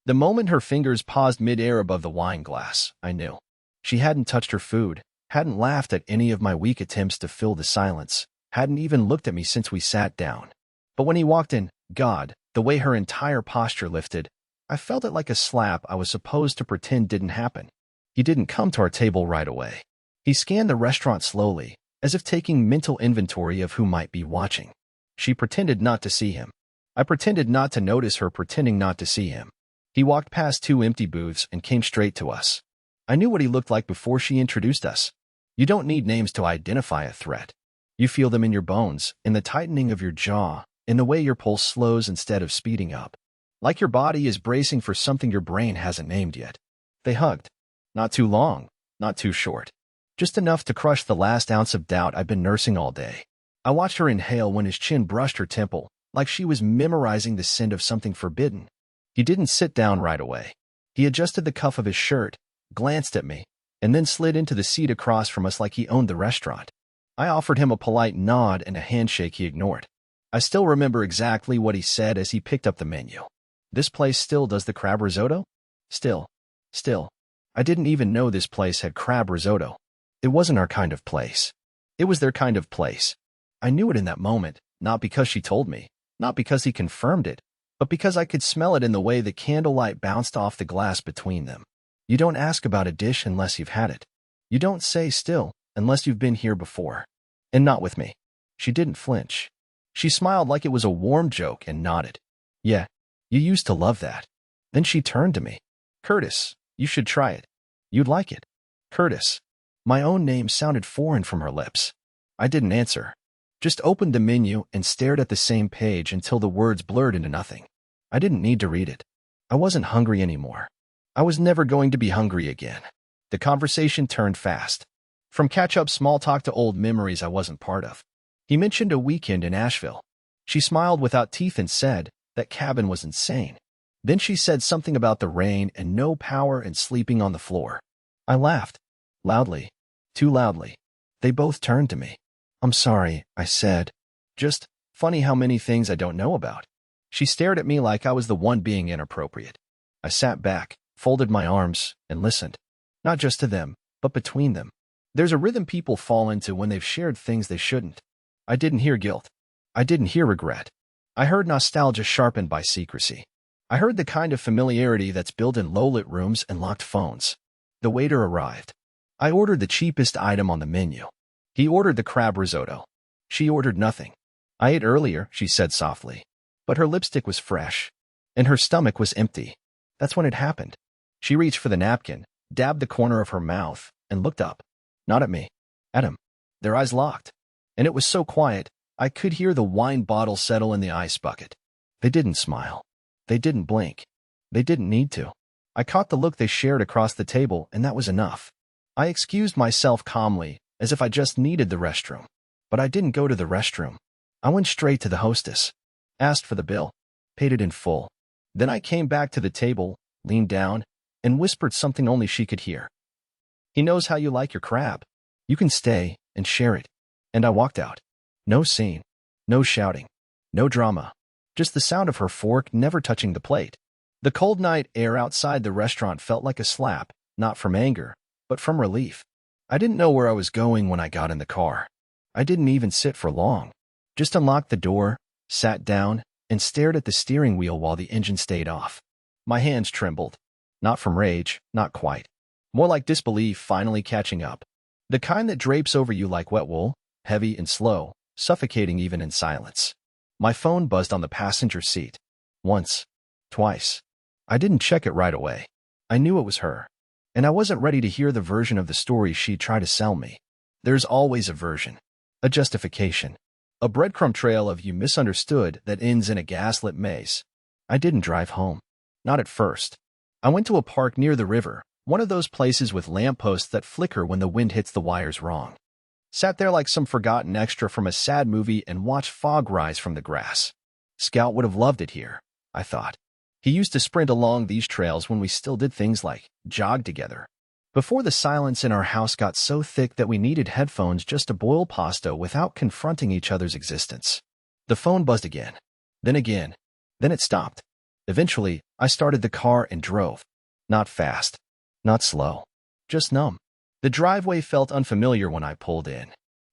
The moment her fingers paused mid-air above the wine glass, I knew. She hadn't touched her food, hadn't laughed at any of my weak attempts to fill the silence, hadn't even looked at me since we sat down. But when he walked in, God, the way her entire posture lifted, I felt it like a slap I was supposed to pretend didn't happen. He didn't come to our table right away. He scanned the restaurant slowly, as if taking mental inventory of who might be watching. She pretended not to see him. I pretended not to notice her pretending not to see him. He walked past 2 empty booths and came straight to us. I knew what he looked like before she introduced us. You don't need names to identify a threat. You feel them in your bones, in the tightening of your jaw, in the way your pulse slows instead of speeding up. Like your body is bracing for something your brain hasn't named yet. They hugged. Not too long, not too short. Just enough to crush the last ounce of doubt I'd been nursing all day. I watched her inhale when his chin brushed her temple, like she was memorizing the scent of something forbidden. He didn't sit down right away. He adjusted the cuff of his shirt, glanced at me, and then slid into the seat across from us like he owned the restaurant. I offered him a polite nod and a handshake he ignored. I still remember exactly what he said as he picked up the menu. This place still does the crab risotto? Still. I didn't even know this place had crab risotto. It wasn't our kind of place. It was their kind of place. I knew it in that moment, not because she told me, not because he confirmed it, but because I could smell it in the way the candlelight bounced off the glass between them. You don't ask about a dish unless you've had it. You don't say still unless you've been here before. And not with me. She didn't flinch. She smiled like it was a warm joke and nodded. Yeah, you used to love that. Then she turned to me. Curtis, you should try it. You'd like it. Curtis. My own name sounded foreign from her lips. I didn't answer. Just opened the menu and stared at the same page until the words blurred into nothing. I didn't need to read it. I wasn't hungry anymore. I was never going to be hungry again. The conversation turned fast. From catch-up small talk to old memories I wasn't part of. He mentioned a weekend in Asheville. She smiled without teeth and said that cabin was insane. Then she said something about the rain and no power and sleeping on the floor. I laughed. Loudly. Too loudly. They both turned to me. I'm sorry, I said. Just funny how many things I don't know about. She stared at me like I was the one being inappropriate. I sat back, folded my arms, and listened. Not just to them, but between them. There's a rhythm people fall into when they've shared things they shouldn't. I didn't hear guilt. I didn't hear regret. I heard nostalgia sharpened by secrecy. I heard the kind of familiarity that's built in low-lit rooms and locked phones. The waiter arrived. I ordered the cheapest item on the menu. He ordered the crab risotto. She ordered nothing. I ate earlier, she said softly. But her lipstick was fresh, and her stomach was empty. That's when it happened. She reached for the napkin, dabbed the corner of her mouth, and looked up. Not at me. At him. Their eyes locked. And it was so quiet, I could hear the wine bottle settle in the ice bucket. They didn't smile. They didn't blink. They didn't need to. I caught the look they shared across the table, and that was enough. I excused myself calmly, as if I just needed the restroom. But I didn't go to the restroom. I went straight to the hostess, asked for the bill, paid it in full. Then I came back to the table, leaned down, and whispered something only she could hear. He knows how you like your crab. You can stay and share it. And I walked out. No scene, no shouting, no drama, just the sound of her fork never touching the plate. The cold night air outside the restaurant felt like a slap, not from anger, but from relief. I didn't know where I was going when I got in the car. I didn't even sit for long. Just unlocked the door, sat down, and stared at the steering wheel while the engine stayed off. My hands trembled. Not from rage, not quite. More like disbelief finally catching up. The kind that drapes over you like wet wool, heavy and slow, suffocating even in silence. My phone buzzed on the passenger seat. Once. Twice. I didn't check it right away. I knew it was her. And I wasn't ready to hear the version of the story she'd try to sell me. There's always a version. A justification. A breadcrumb trail of you misunderstood that ends in a gaslit maze. I didn't drive home. Not at first. I went to a park near the river, one of those places with lampposts that flicker when the wind hits the wires wrong. Sat there like some forgotten extra from a sad movie and watched fog rise from the grass. Scout would have loved it here, I thought. He used to sprint along these trails when we still did things like jog together. Before the silence in our house got so thick that we needed headphones just to boil pasta without confronting each other's existence. The phone buzzed again. Then again. Then it stopped. Eventually, I started the car and drove. Not fast. Not slow. Just numb. The driveway felt unfamiliar when I pulled in.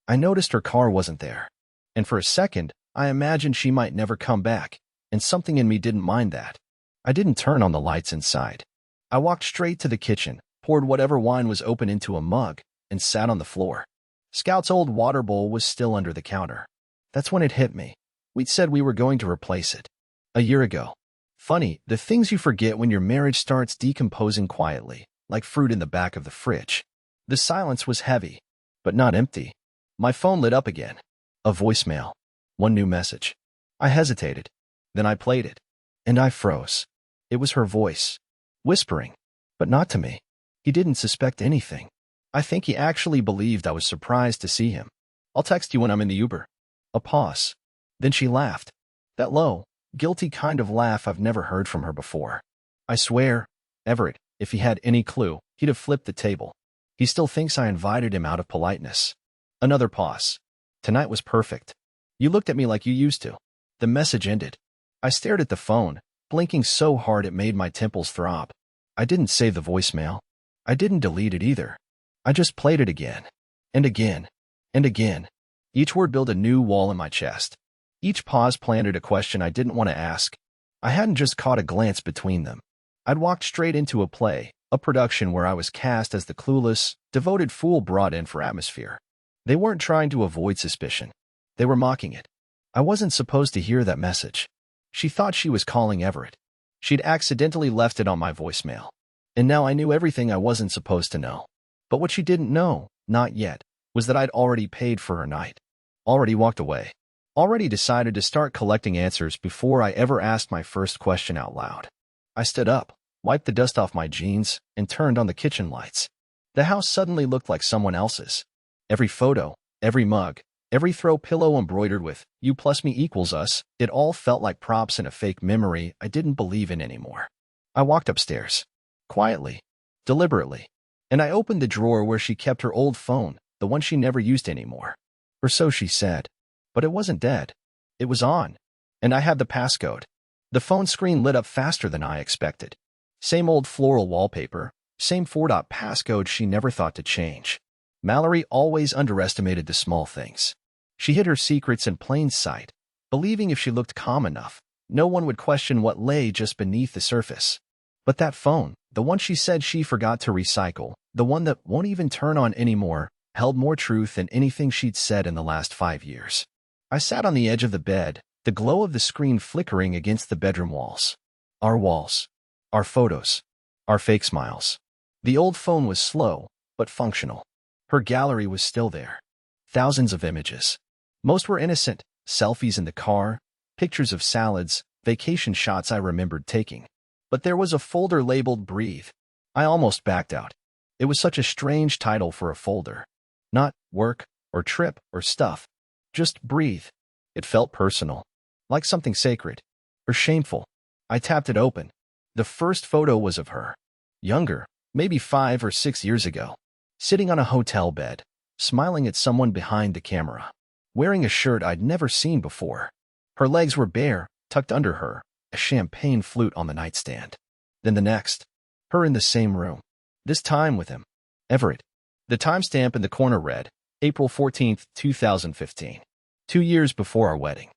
I noticed her car wasn't there. And for a second, I imagined she might never come back, and something in me didn't mind that. I didn't turn on the lights inside. I walked straight to the kitchen, poured whatever wine was open into a mug, and sat on the floor. Scout's old water bowl was still under the counter. That's when it hit me. We'd said we were going to replace it. A year ago. Funny, the things you forget when your marriage starts decomposing quietly, like fruit in the back of the fridge. The silence was heavy, but not empty. My phone lit up again. A voicemail. One new message. I hesitated. Then I played it. And I froze. It was her voice. Whispering. But not to me. He didn't suspect anything. I think he actually believed I was surprised to see him. I'll text you when I'm in the Uber. A pause. Then she laughed. That low, guilty kind of laugh I've never heard from her before. I swear, Everett, if he had any clue, he'd have flipped the table. He still thinks I invited him out of politeness. Another pause. Tonight was perfect. You looked at me like you used to. The message ended. I stared at the phone, blinking so hard it made my temples throb. I didn't save the voicemail. I didn't delete it either. I just played it again. And again. And again. Each word built a new wall in my chest. Each pause planted a question I didn't want to ask. I hadn't just caught a glance between them. I'd walked straight into a play, a production where I was cast as the clueless, devoted fool brought in for atmosphere. They weren't trying to avoid suspicion. They were mocking it. I wasn't supposed to hear that message. She thought she was calling Everett. She'd accidentally left it on my voicemail. And now I knew everything I wasn't supposed to know. But what she didn't know, not yet, was that I'd already paid for her night. Already walked away. Already decided to start collecting answers before I ever asked my first question out loud. I stood up, wiped the dust off my jeans, and turned on the kitchen lights. The house suddenly looked like someone else's. Every photo, every mug, every throw pillow embroidered with "you plus me equals us," it all felt like props in a fake memory I didn't believe in anymore. I walked upstairs. Quietly. Deliberately. And I opened the drawer where she kept her old phone, the one she never used anymore. Or so she said. But it wasn't dead. It was on. And I had the passcode. The phone screen lit up faster than I expected. Same old floral wallpaper, same 4-dot passcode she never thought to change. Mallory always underestimated the small things. She hid her secrets in plain sight, believing if she looked calm enough, no one would question what lay just beneath the surface. But that phone, the one she said she forgot to recycle, the one that won't even turn on anymore, held more truth than anything she'd said in the last 5 years. I sat on the edge of the bed, the glow of the screen flickering against the bedroom walls. Our walls. Our photos. Our fake smiles. The old phone was slow, but functional. Her gallery was still there. Thousands of images. Most were innocent, selfies in the car, pictures of salads, vacation shots I remembered taking. But there was a folder labeled Breathe. I almost backed out. It was such a strange title for a folder. Not work, or trip, or stuff. Just breathe. It felt personal. Like something sacred. Or shameful. I tapped it open. The first photo was of her. Younger, maybe 5 or 6 years ago. Sitting on a hotel bed, smiling at someone behind the camera. Wearing a shirt I'd never seen before. Her legs were bare, tucked under her, a champagne flute on the nightstand. Then the next. Her in the same room. This time with him. Everett. The timestamp in the corner read, April 14th, 2015. 2 years before our wedding.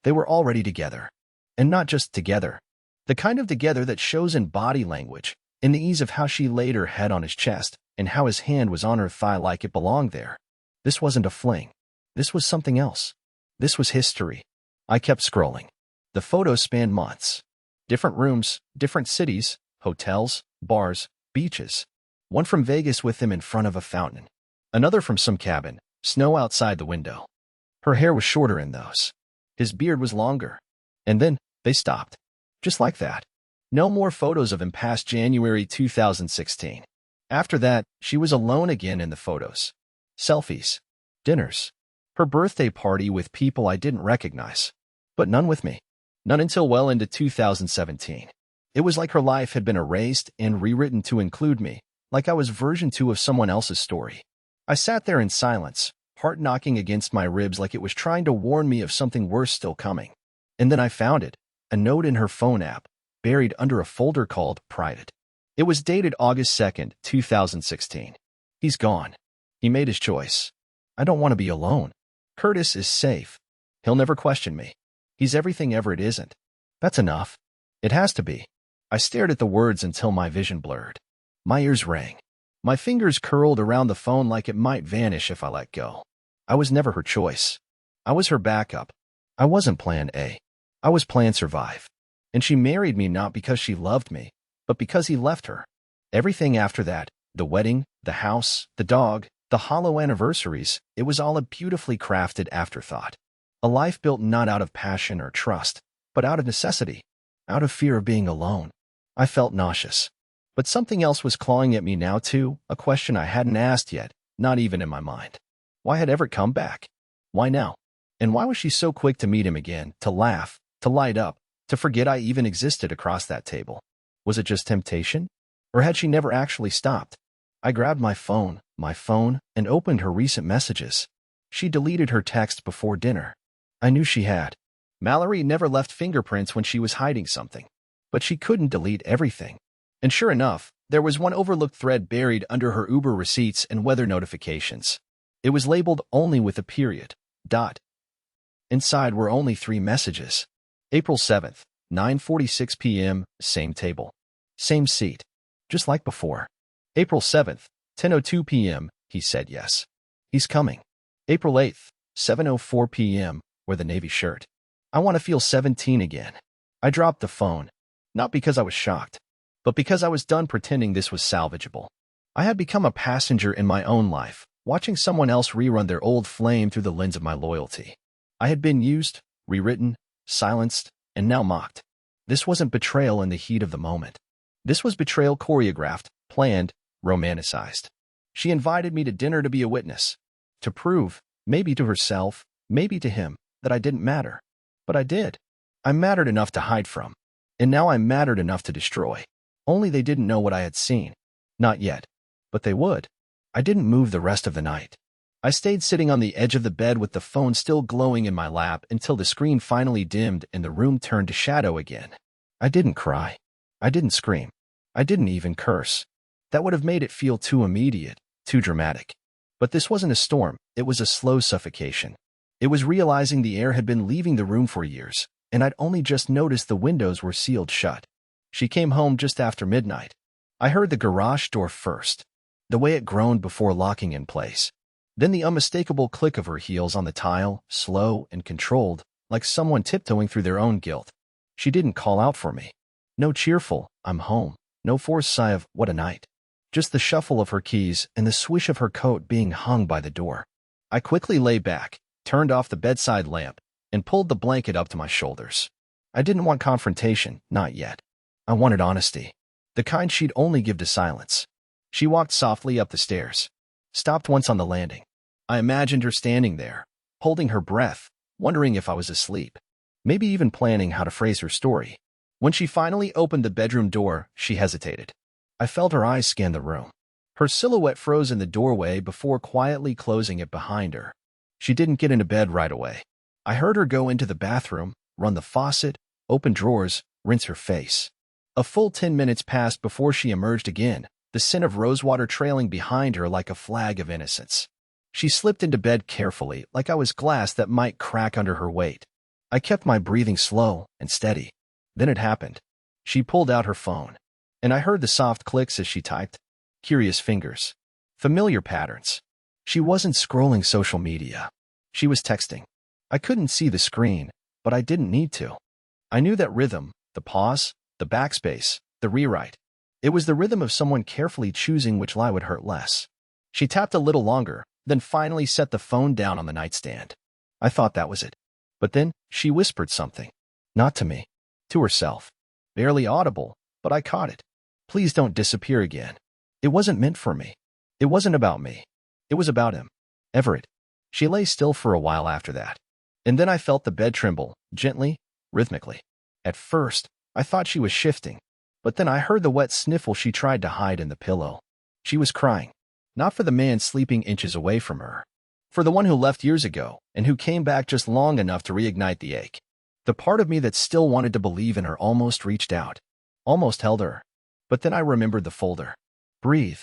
They were already together. And not just together. The kind of together that shows in body language, in the ease of how she laid her head on his chest, and how his hand was on her thigh like it belonged there. This wasn't a fling. This was something else. This was history. I kept scrolling. The photos spanned months. Different rooms, different cities, hotels, bars, beaches. One from Vegas with him in front of a fountain. Another from some cabin, snow outside the window. Her hair was shorter in those. His beard was longer. And then, they stopped. Just like that. No more photos of him past January 2016. After that, she was alone again in the photos. Selfies. Dinners. Her birthday party with people I didn't recognize. But none with me. None until well into 2017. It was like her life had been erased and rewritten to include me, like I was version 2 of someone else's story. I sat there in silence, heart knocking against my ribs like it was trying to warn me of something worse still coming. And then I found it, a note in her phone app, buried under a folder called Private. It was dated August 2nd, 2016. He's gone. He made his choice. I don't want to be alone. Curtis is safe. He'll never question me. He's everything Everett isn't. That's enough. It has to be. I stared at the words until my vision blurred. My ears rang. My fingers curled around the phone like it might vanish if I let go. I was never her choice. I was her backup. I wasn't plan A. I was plan survive. And she married me not because she loved me, but because he left her. Everything after that, the wedding, the house, the dog, the hollow anniversaries, it was all a beautifully crafted afterthought. A life built not out of passion or trust, but out of necessity, out of fear of being alone. I felt nauseous. But something else was clawing at me now too, a question I hadn't asked yet, not even in my mind. Why had Everett come back? Why now? And why was she so quick to meet him again, to laugh, to light up, to forget I even existed across that table? Was it just temptation? Or had she never actually stopped? I grabbed my phone, and opened her recent messages. She deleted her text before dinner. I knew she had. Mallory never left fingerprints when she was hiding something. But she couldn't delete everything. And sure enough, there was one overlooked thread buried under her Uber receipts and weather notifications. It was labeled only with a period. Inside were only 3 messages. April 7th, 9:46 p.m., same table. Same seat. Just like before. April 7th, 10:02 p.m., he said yes. He's coming. April 8th, 7:04 p.m., wear the navy shirt. I want to feel 17 again. I dropped the phone. Not because I was shocked, but because I was done pretending this was salvageable. I had become a passenger in my own life, watching someone else rerun their old flame through the lens of my loyalty. I had been used, rewritten, silenced, and now mocked. This wasn't betrayal in the heat of the moment. This was betrayal choreographed, planned, romanticized. She invited me to dinner to be a witness, to prove, maybe to herself, maybe to him, that I didn't matter. But I did. I mattered enough to hide from. And now I mattered enough to destroy. Only they didn't know what I had seen. Not yet. But they would. I didn't move the rest of the night. I stayed sitting on the edge of the bed with the phone still glowing in my lap until the screen finally dimmed and the room turned to shadow again. I didn't cry. I didn't scream. I didn't even curse. That would have made it feel too immediate, too dramatic. But this wasn't a storm, it was a slow suffocation. It was realizing the air had been leaving the room for years, and I'd only just noticed the windows were sealed shut. She came home just after midnight. I heard the garage door first, the way it groaned before locking in place. Then the unmistakable click of her heels on the tile, slow and controlled, like someone tiptoeing through their own guilt. She didn't call out for me. No cheerful, "I'm home." No forced sigh of, "What a night." Just the shuffle of her keys and the swish of her coat being hung by the door. I quickly lay back, turned off the bedside lamp, and pulled the blanket up to my shoulders. I didn't want confrontation, not yet. I wanted honesty, the kind she'd only give to silence. She walked softly up the stairs, stopped once on the landing. I imagined her standing there, holding her breath, wondering if I was asleep, maybe even planning how to phrase her story. When she finally opened the bedroom door, she hesitated. I felt her eyes scan the room. Her silhouette froze in the doorway before quietly closing it behind her. She didn't get into bed right away. I heard her go into the bathroom, run the faucet, open drawers, rinse her face. A full 10 minutes passed before she emerged again, the scent of rosewater trailing behind her like a flag of innocence. She slipped into bed carefully, like I was glass that might crack under her weight. I kept my breathing slow and steady. Then it happened. She pulled out her phone, and I heard the soft clicks as she typed. Curious fingers. Familiar patterns. She wasn't scrolling social media. She was texting. I couldn't see the screen, but I didn't need to. I knew that rhythm, the pause, the backspace, the rewrite. It was the rhythm of someone carefully choosing which lie would hurt less. She tapped a little longer, then finally set the phone down on the nightstand. I thought that was it. But then, she whispered something. Not to me. To herself. Barely audible, but I caught it. Please don't disappear again. It wasn't meant for me. It wasn't about me. It was about him. Everett. She lay still for a while after that. And then I felt the bed tremble, gently, rhythmically. At first, I thought she was shifting. But then I heard the wet sniffle she tried to hide in the pillow. She was crying. Not for the man sleeping inches away from her. For the one who left years ago, and who came back just long enough to reignite the ache. The part of me that still wanted to believe in her almost reached out. Almost held her. But then I remembered the folder. Breathe.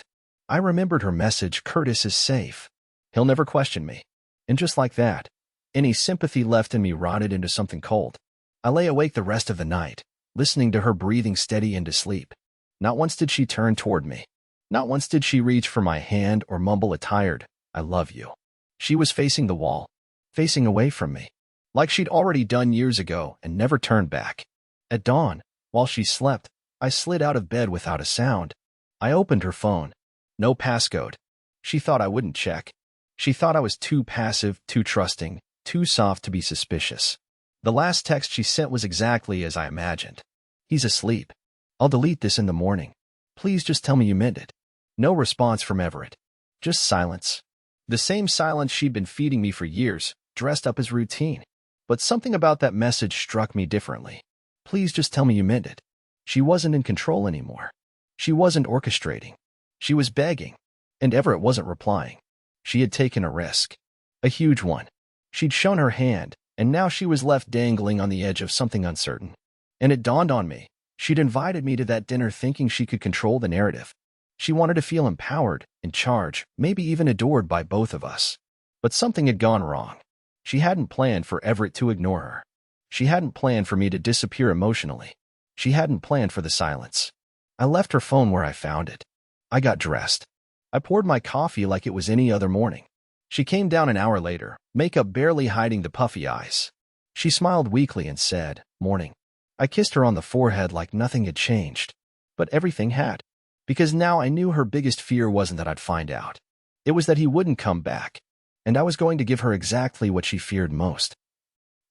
I remembered her message, Curtis is safe. He'll never question me. And just like that, any sympathy left in me rotted into something cold. I lay awake the rest of the night, listening to her breathing steady into sleep. Not once did she turn toward me. Not once did she reach for my hand or mumble a tired, I love you. She was facing the wall, facing away from me, like she'd already done years ago and never turned back. At dawn, while she slept, I slid out of bed without a sound. I opened her phone. No passcode. She thought I wouldn't check. She thought I was too passive, too trusting, too soft to be suspicious. The last text she sent was exactly as I imagined. He's asleep. I'll delete this in the morning. Please just tell me you meant it. No response from Everett. Just silence. The same silence she'd been feeding me for years, dressed up as routine. But something about that message struck me differently. Please just tell me you meant it. She wasn't in control anymore. She wasn't orchestrating. She was begging. And Everett wasn't replying. She had taken a risk. A huge one. She'd shown her hand, and now she was left dangling on the edge of something uncertain. And it dawned on me. She'd invited me to that dinner thinking she could control the narrative. She wanted to feel empowered, in charge, maybe even adored by both of us. But something had gone wrong. She hadn't planned for Everett to ignore her. She hadn't planned for me to disappear emotionally. She hadn't planned for the silence. I left her phone where I found it. I got dressed. I poured my coffee like it was any other morning. She came down an hour later, makeup barely hiding the puffy eyes. She smiled weakly and said, "Morning." I kissed her on the forehead like nothing had changed. But everything had. Because now I knew her biggest fear wasn't that I'd find out. It was that he wouldn't come back. And I was going to give her exactly what she feared most.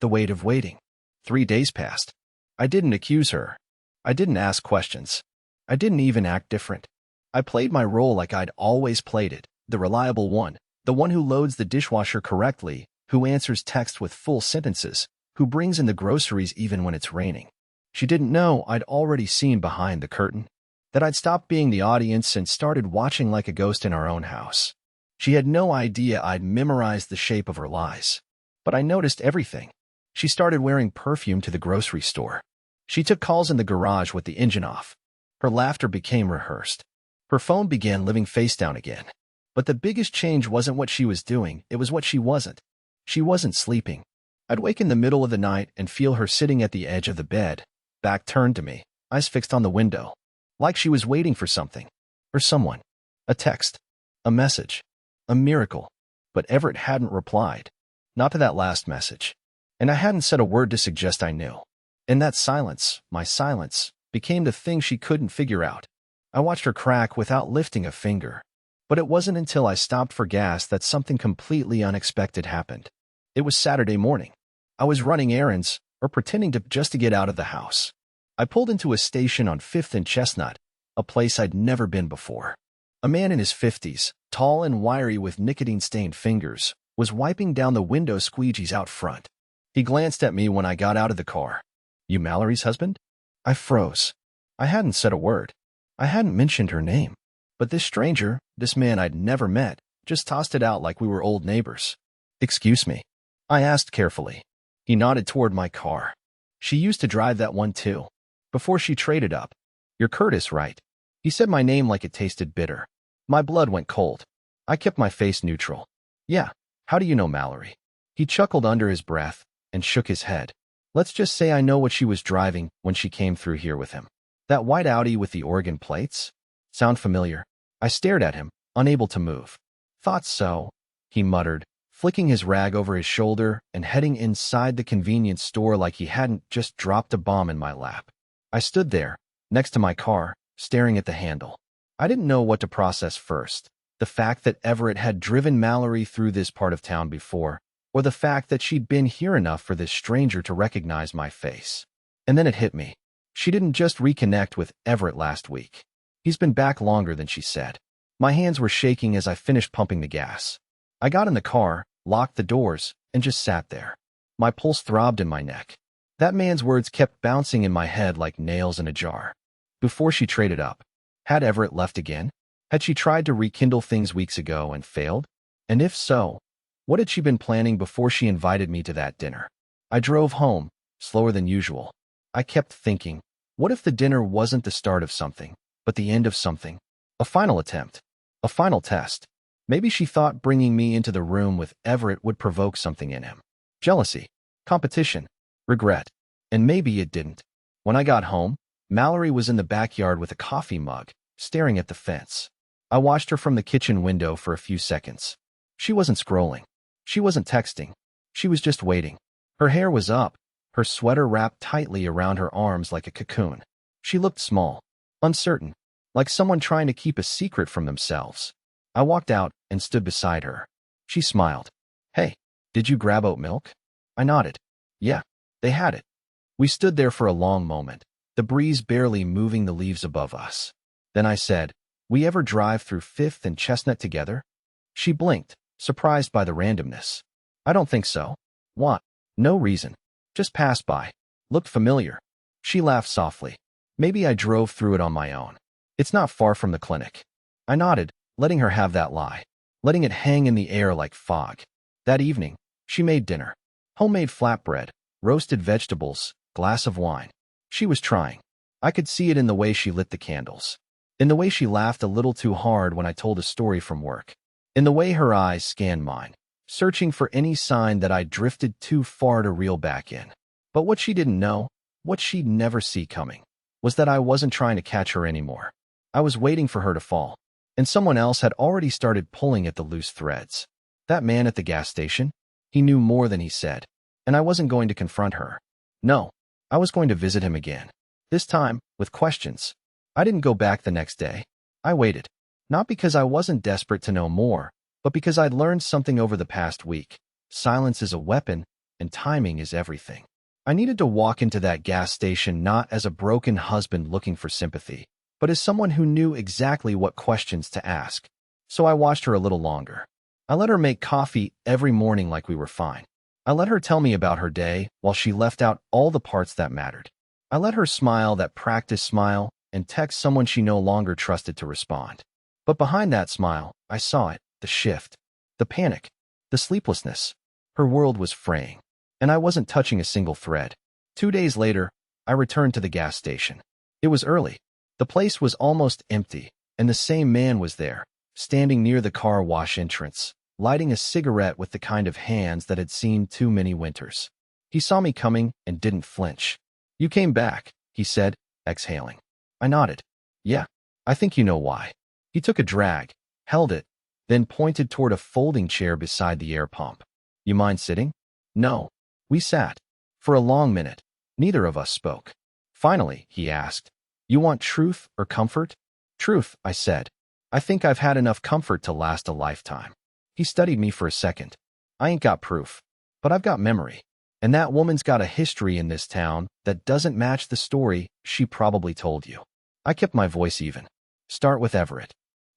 The weight of waiting. 3 days passed. I didn't accuse her. I didn't ask questions. I didn't even act different. I played my role like I'd always played it, the reliable one, the one who loads the dishwasher correctly, who answers text with full sentences, who brings in the groceries even when it's raining. She didn't know I'd already seen behind the curtain, that I'd stopped being the audience and started watching like a ghost in our own house. She had no idea I'd memorized the shape of her lies. But I noticed everything. She started wearing perfume to the grocery store. She took calls in the garage with the engine off. Her laughter became rehearsed. Her phone began living face down again. But the biggest change wasn't what she was doing, it was what she wasn't. She wasn't sleeping. I'd wake in the middle of the night and feel her sitting at the edge of the bed, back turned to me, eyes fixed on the window, like she was waiting for something, or someone. A text, a message, a miracle. But Everett hadn't replied. Not to that last message. And I hadn't said a word to suggest I knew. And that silence, my silence, became the thing she couldn't figure out. I watched her crack without lifting a finger. But it wasn't until I stopped for gas that something completely unexpected happened. It was Saturday morning. I was running errands, or pretending to just to get out of the house. I pulled into a station on 5th and Chestnut, a place I'd never been before. A man in his 50s, tall and wiry with nicotine-stained fingers, was wiping down the window squeegees out front. He glanced at me when I got out of the car. "You Mallory's husband?" I froze. I hadn't said a word. I hadn't mentioned her name. But this stranger, this man I'd never met, just tossed it out like we were old neighbors. "Excuse me?" I asked carefully. He nodded toward my car. "She used to drive that one too. Before she traded up. You're Curtis, right?" He said my name like it tasted bitter. My blood went cold. I kept my face neutral. "Yeah, how do you know Mallory?" He chuckled under his breath and shook his head. "Let's just say I know what she was driving when she came through here with him. That white Audi with the Oregon plates? Sound familiar?" I stared at him, unable to move. "Thought so," he muttered, flicking his rag over his shoulder and heading inside the convenience store like he hadn't just dropped a bomb in my lap. I stood there, next to my car, staring at the handle. I didn't know what to process first. The fact that Everett had driven Mallory through this part of town before, or the fact that she'd been here enough for this stranger to recognize my face. And then it hit me. She didn't just reconnect with Everett last week. He's been back longer than she said. My hands were shaking as I finished pumping the gas. I got in the car, locked the doors, and just sat there. My pulse throbbed in my neck. That man's words kept bouncing in my head like nails in a jar. Before she traded up, had Everett left again? Had she tried to rekindle things weeks ago and failed? And if so, what had she been planning before she invited me to that dinner? I drove home, slower than usual. I kept thinking, What if the dinner wasn't the start of something, but the end of something? A final attempt. A final test. Maybe she thought bringing me into the room with Everett would provoke something in him. Jealousy, competition, regret. And maybe it didn't. When I got home, Mallory was in the backyard with a coffee mug, staring at the fence. I watched her from the kitchen window for a few seconds. She wasn't scrolling. She wasn't texting. She was just waiting. Her hair was up, her sweater wrapped tightly around her arms like a cocoon. She looked small, uncertain, like someone trying to keep a secret from themselves. I walked out and stood beside her. She smiled. "Hey, did you grab oat milk?" I nodded. Yeah, they had it. We stood there for a long moment, the breeze barely moving the leaves above us. Then I said, "We ever drive through 5th and Chestnut together?" She blinked, surprised by the randomness. "I don't think so." "What?" "No reason. Just passed by. Looked familiar." She laughed softly. "Maybe I drove through it on my own. It's not far from the clinic." I nodded, letting her have that lie, letting it hang in the air like fog. That evening, she made dinner. Homemade flatbread, roasted vegetables, glass of wine. She was trying. I could see it in the way she lit the candles. In the way she laughed a little too hard when I told a story from work. In the way her eyes scanned mine, searching for any sign that I'd drifted too far to reel back in. But what she didn't know, what she'd never see coming, was that I wasn't trying to catch her anymore. I was waiting for her to fall, and someone else had already started pulling at the loose threads. That man at the gas station? He knew more than he said, and I wasn't going to confront her. No, I was going to visit him again. This time, with questions. I didn't go back the next day. I waited. Not because I wasn't desperate to know more, but because I'd learned something over the past week. Silence is a weapon, and timing is everything. I needed to walk into that gas station not as a broken husband looking for sympathy, but as someone who knew exactly what questions to ask. So I watched her a little longer. I let her make coffee every morning like we were fine. I let her tell me about her day while she left out all the parts that mattered. I let her smile that practice smile and text someone she no longer trusted to respond. But behind that smile, I saw it, the shift, the panic, the sleeplessness. Her world was fraying, and I wasn't touching a single thread. 2 days later, I returned to the gas station. It was early. The place was almost empty, and the same man was there, standing near the car wash entrance, lighting a cigarette with the kind of hands that had seen too many winters. He saw me coming and didn't flinch. "You came back," he said, exhaling. I nodded. "Yeah, I think you know why." He took a drag, held it, then pointed toward a folding chair beside the air pump. "You mind sitting?" "No." We sat. For a long minute, neither of us spoke. Finally, he asked, "You want truth or comfort?" "Truth," I said. "I think I've had enough comfort to last a lifetime." He studied me for a second. "I ain't got proof, but I've got memory. And that woman's got a history in this town that doesn't match the story she probably told you." I kept my voice even. "Start with Everett."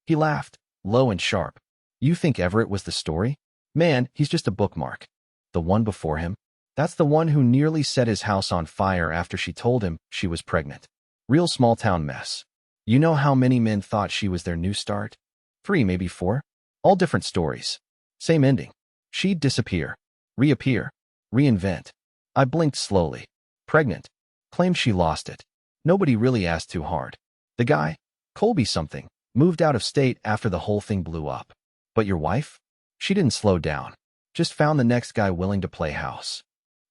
He laughed, low and sharp. "You think Everett was the story? Man, he's just a bookmark." "The one before him? That's the one who nearly set his house on fire after she told him she was pregnant. Real small-town mess. You know how many men thought she was their new start? 3, maybe 4. All different stories. Same ending. She'd disappear, reappear, reinvent." I blinked slowly. "Pregnant. Claimed she lost it. Nobody really asked too hard. The guy, Colby something, moved out of state after the whole thing blew up. But your wife? She didn't slow down. Just found the next guy willing to play house."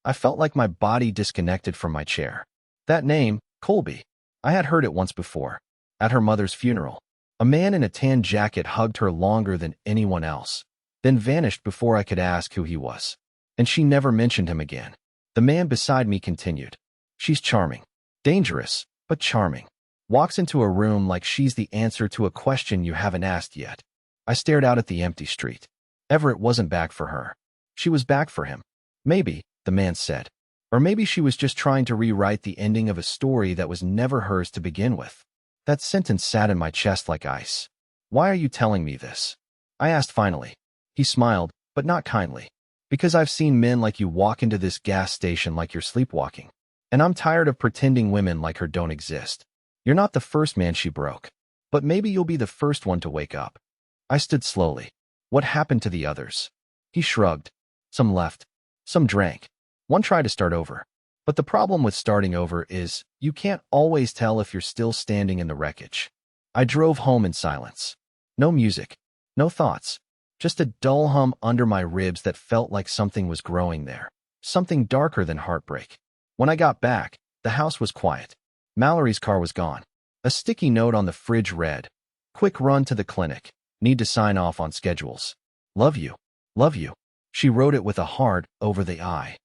I felt like my body disconnected from my chair. That name, Colby. I had heard it once before. At her mother's funeral. A man in a tan jacket hugged her longer than anyone else, then vanished before I could ask who he was. And she never mentioned him again. The man beside me continued. "She's charming. Dangerous, but charming. Walks into a room like she's the answer to a question you haven't asked yet." I stared out at the empty street. Everett wasn't back for her. She was back for him. Maybe, the man said. Or maybe she was just trying to rewrite the ending of a story that was never hers to begin with. That sentence sat in my chest like ice. "Why are you telling me this?" I asked finally. He smiled, but not kindly. "Because I've seen men like you walk into this gas station like you're sleepwalking. And I'm tired of pretending women like her don't exist. You're not the first man she broke. But maybe you'll be the first one to wake up." I stood slowly. "What happened to the others?" He shrugged. "Some left. Some drank. One tried to start over. But the problem with starting over is you can't always tell if you're still standing in the wreckage. I drove home in silence. No music, no thoughts, just a dull hum under my ribs that felt like something was growing there, something darker than heartbreak. When I got back, the house was quiet. Mallory's car was gone. A sticky note on the fridge read, "Quick run to the clinic. Need to sign off on schedules. Love you. Love you." She wrote it with a heart over the I.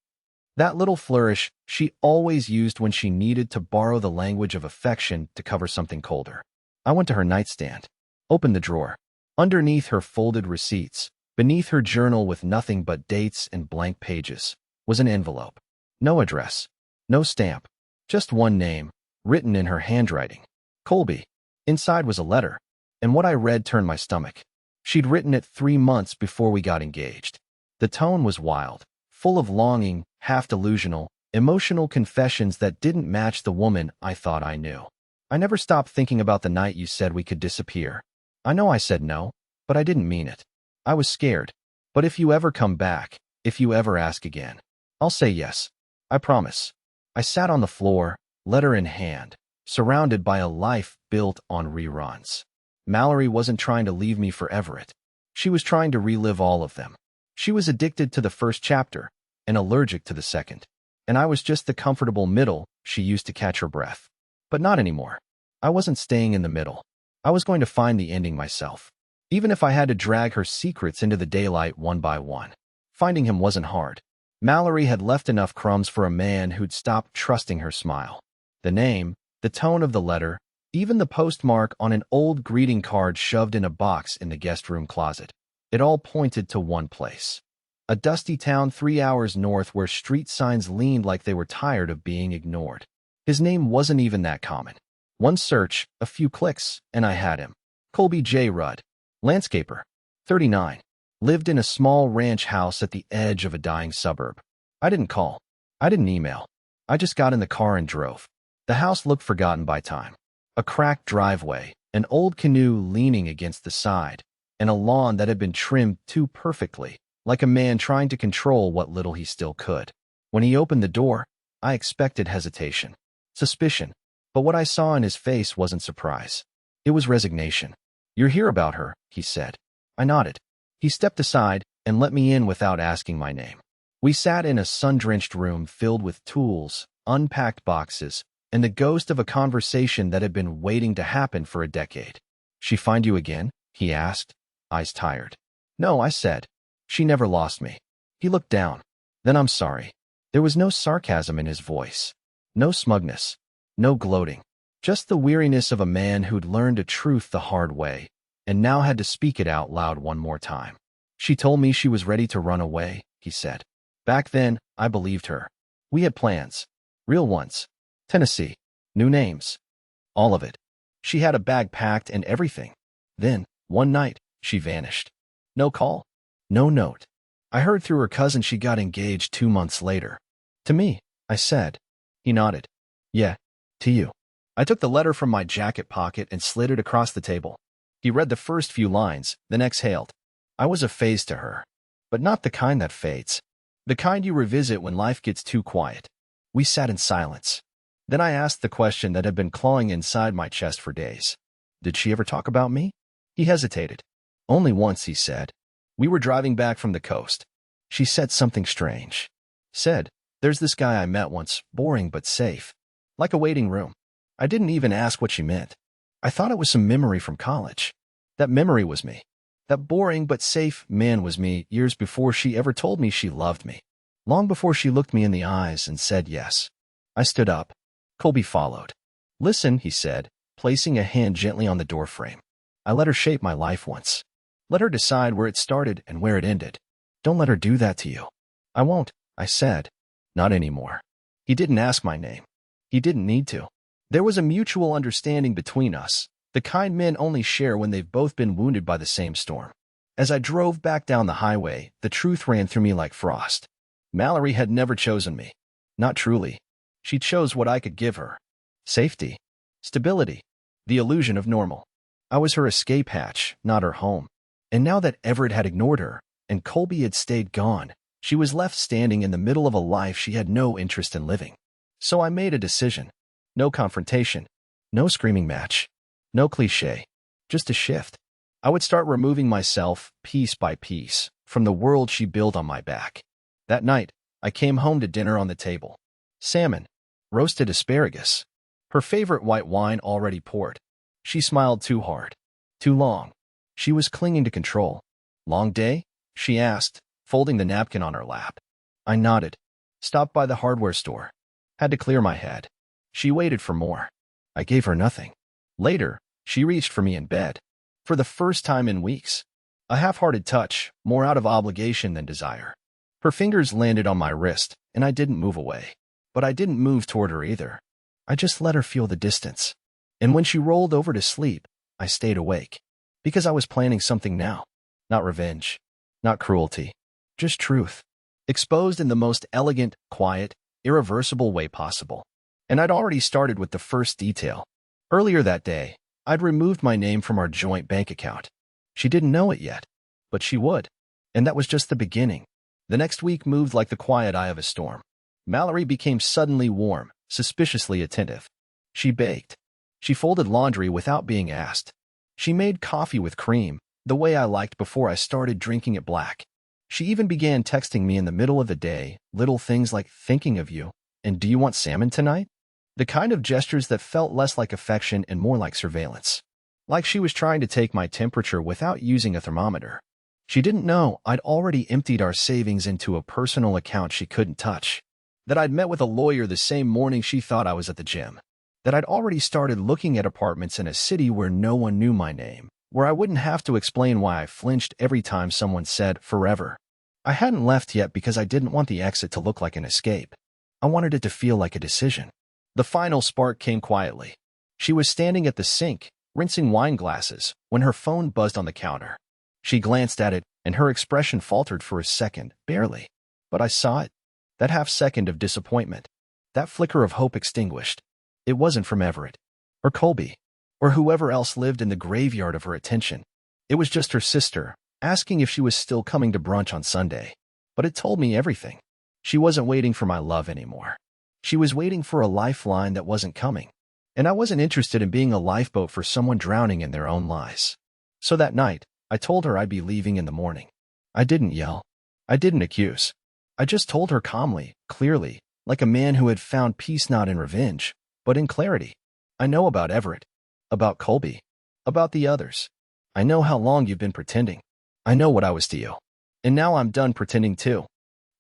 That little flourish she always used when she needed to borrow the language of affection to cover something colder. I went to her nightstand, opened the drawer. Underneath her folded receipts, beneath her journal with nothing but dates and blank pages, was an envelope. No address, no stamp, just one name, written in her handwriting. Colby. Inside was a letter, and what I read turned my stomach. She'd written it 3 months before we got engaged. The tone was wild, full of longing, half-delusional, emotional confessions that didn't match the woman I thought I knew. I never stopped thinking about the night you said we could disappear. I know I said no, but I didn't mean it. I was scared. But if you ever come back, if you ever ask again, I'll say yes. I promise. I sat on the floor, letter in hand, surrounded by a life built on reruns. Mallory wasn't trying to leave me for Everett. She was trying to relive all of them. She was addicted to the first chapter and allergic to the second. And I was just the comfortable middle she used to catch her breath. But not anymore. I wasn't staying in the middle. I was going to find the ending myself, even if I had to drag her secrets into the daylight one by one. Finding him wasn't hard. Mallory had left enough crumbs for a man who'd stopped trusting her smile. The name, the tone of the letter, even the postmark on an old greeting card shoved in a box in the guest room closet. It all pointed to one place. A dusty town 3 hours north where street signs leaned like they were tired of being ignored. His name wasn't even that common. One search, a few clicks, and I had him. Colby J. Rudd. Landscaper. 39. Lived in a small ranch house at the edge of a dying suburb. I didn't call. I didn't email. I just got in the car and drove. The house looked forgotten by time. A cracked driveway, an old canoe leaning against the side, and a lawn that had been trimmed too perfectly, like a man trying to control what little he still could. When he opened the door, I expected hesitation, suspicion. But what I saw in his face wasn't surprise. It was resignation. "You're here about her," he said. I nodded. He stepped aside and let me in without asking my name. We sat in a sun-drenched room filled with tools, unpacked boxes, and the ghost of a conversation that had been waiting to happen for a decade. "She find you again?" he asked, eyes tired. "No," I said. "She never lost me." He looked down. "Then I'm sorry." There was no sarcasm in his voice. No smugness. No gloating, just the weariness of a man who'd learned a truth the hard way, and now had to speak it out loud one more time. "She told me she was ready to run away," he said. Back then, I believed her. We had plans. Real ones. Tennessee. New names. All of it. She had a bag packed and everything. Then, one night, she vanished. No call. No note. I heard through her cousin she got engaged 2 months later. "To me," I said. He nodded. "Yeah. To you." I took the letter from my jacket pocket and slid it across the table. He read the first few lines, then exhaled. I was a phase to her, but not the kind that fades. The kind you revisit when life gets too quiet. We sat in silence. Then I asked the question that had been clawing inside my chest for days. "Did she ever talk about me?" He hesitated. "Only once," he said. "We were driving back from the coast. She said something strange. Said, 'There's this guy I met once, boring but safe. Like a waiting room.' I didn't even ask what she meant. I thought it was some memory from college. That memory was me. That boring but safe man was me years before she ever told me she loved me. Long before she looked me in the eyes and said yes." I stood up. Colby followed. "Listen," he said, placing a hand gently on the doorframe. "I let her shape my life once. Let her decide where it started and where it ended. Don't let her do that to you." "I won't," I said. "Not anymore." He didn't ask my name. He didn't need to. There was a mutual understanding between us, the kind men only share when they've both been wounded by the same storm. As I drove back down the highway, the truth ran through me like frost. Mallory had never chosen me. Not truly. She chose what I could give her. Safety. Stability. The illusion of normal. I was her escape hatch, not her home. And now that Everett had ignored her, and Colby had stayed gone, she was left standing in the middle of a life she had no interest in living. So I made a decision. No confrontation. No screaming match. No cliché. Just a shift. I would start removing myself, piece by piece, from the world she built on my back. That night, I came home to dinner on the table. Salmon. Roasted asparagus. Her favorite white wine already poured. She smiled too hard. Too long. She was clinging to control. Long day? She asked, folding the napkin on her lap. I nodded. Stopped by the hardware store. Had to clear my head. She waited for more. I gave her nothing. Later, she reached for me in bed. For the first time in weeks. A half-hearted touch, more out of obligation than desire. Her fingers landed on my wrist, and I didn't move away. But I didn't move toward her either. I just let her feel the distance. And when she rolled over to sleep, I stayed awake. Because I was planning something now. Not revenge. Not cruelty. Just truth. Exposed in the most elegant, quiet, irreversible way possible. And I'd already started with the first detail. Earlier that day, I'd removed my name from our joint bank account. She didn't know it yet, but she would. And that was just the beginning. The next week moved like the quiet eye of a storm. Mallory became suddenly warm, suspiciously attentive. She baked. She folded laundry without being asked. She made coffee with cream, the way I liked before I started drinking it black. She even began texting me in the middle of the day, little things like thinking of you, and do you want salmon tonight? The kind of gestures that felt less like affection and more like surveillance. Like she was trying to take my temperature without using a thermometer. She didn't know I'd already emptied our savings into a personal account she couldn't touch. That I'd met with a lawyer the same morning she thought I was at the gym. That I'd already started looking at apartments in a city where no one knew my name, where I wouldn't have to explain why I flinched every time someone said forever. I hadn't left yet because I didn't want the exit to look like an escape. I wanted it to feel like a decision. The final spark came quietly. She was standing at the sink, rinsing wine glasses, when her phone buzzed on the counter. She glanced at it, and her expression faltered for a second, barely. But I saw it. That half-second of disappointment. That flicker of hope extinguished. It wasn't from Everett. Or Colby. Or whoever else lived in the graveyard of her attention. It was just her sister, asking if she was still coming to brunch on Sunday. But it told me everything. She wasn't waiting for my love anymore. She was waiting for a lifeline that wasn't coming. And I wasn't interested in being a lifeboat for someone drowning in their own lies. So that night, I told her I'd be leaving in the morning. I didn't yell. I didn't accuse. I just told her calmly, clearly, like a man who had found peace not in revenge, but in clarity. I know about Everett. About Colby. About the others. I know how long you've been pretending. I know what I was to you. And now I'm done pretending too.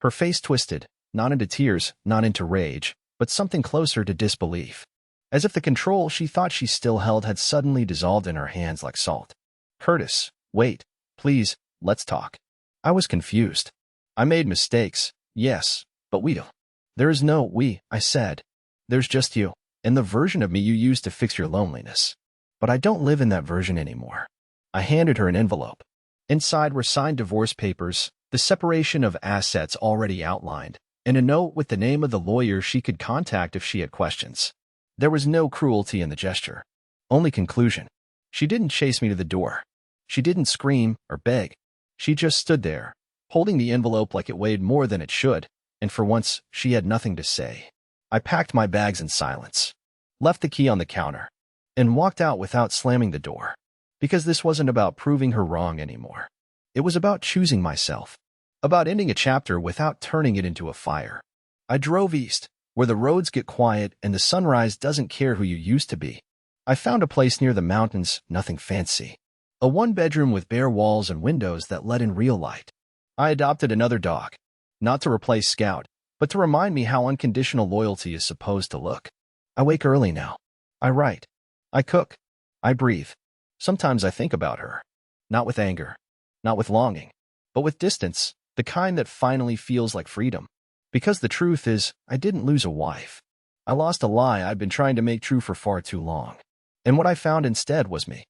Her face twisted, not into tears, not into rage, but something closer to disbelief. As if the control she thought she still held had suddenly dissolved in her hands like salt. Curtis, wait, please, let's talk. I was confused. I made mistakes, yes, but we don't. There is no we, I said. There's just you, and the version of me you used to fix your loneliness. But I don't live in that version anymore. I handed her an envelope. Inside were signed divorce papers, the separation of assets already outlined, and a note with the name of the lawyer she could contact if she had questions. There was no cruelty in the gesture. Only conclusion. She didn't chase me to the door. She didn't scream or beg. She just stood there, holding the envelope like it weighed more than it should, and for once, she had nothing to say. I packed my bags in silence, left the key on the counter, and walked out without slamming the door. Because this wasn't about proving her wrong anymore. It was about choosing myself. About ending a chapter without turning it into a fire. I drove east, where the roads get quiet and the sunrise doesn't care who you used to be. I found a place near the mountains, nothing fancy. A one-bedroom with bare walls and windows that let in real light. I adopted another dog. Not to replace Scout, but to remind me how unconditional loyalty is supposed to look. I wake early now. I write. I cook. I breathe. Sometimes I think about her. Not with anger. Not with longing. But with distance, the kind that finally feels like freedom. Because the truth is, I didn't lose a wife. I lost a lie I'd been trying to make true for far too long. And what I found instead was me.